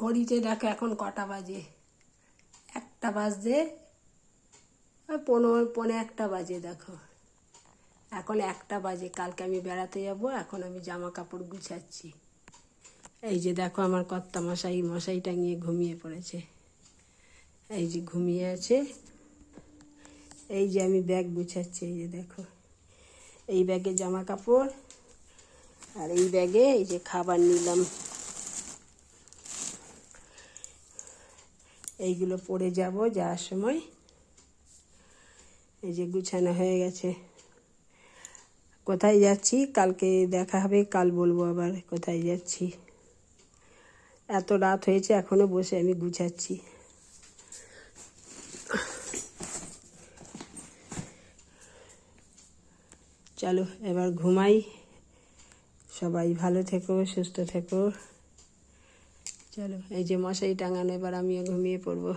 ঘড়িতে দেখো এখন কটা বাজে, 1টা বাজে, 15 বাজে। দেখো এখন 1টা বাজে। কালকে আমি বেড়াতে যাব, এখন আমি জামা কাপড় গুছাচ্ছি। এই যে দেখো আমার কর্তা মশাই টাঙিয়ে ঘুমিয়ে পড়েছে, এই যে ঘুমিয়ে আছে। এই যে আমি ব্যাগ গুছাচ্ছি, এই যে দেখো এই ব্যাগে জামা কাপড়, আর এই ব্যাগে এই যে খাবার নিলাম। এইগুলো পরে যাব যাওয়ার সময়। এই যে গুছানো হয়ে গেছে। কোথায় যাচ্ছি কালকে দেখা হবে, কাল বলবো আবার কোথায় যাচ্ছি। এত রাত হয়েছে এখনো বসে আমি গুছাচ্ছি। চলো এবার ঘুমাই। সবাই ভালো থেকো, সুস্থ থেকো। চলো এই যে মশারি টাঙানো, এবার আমিও ঘুমিয়ে পড়বো।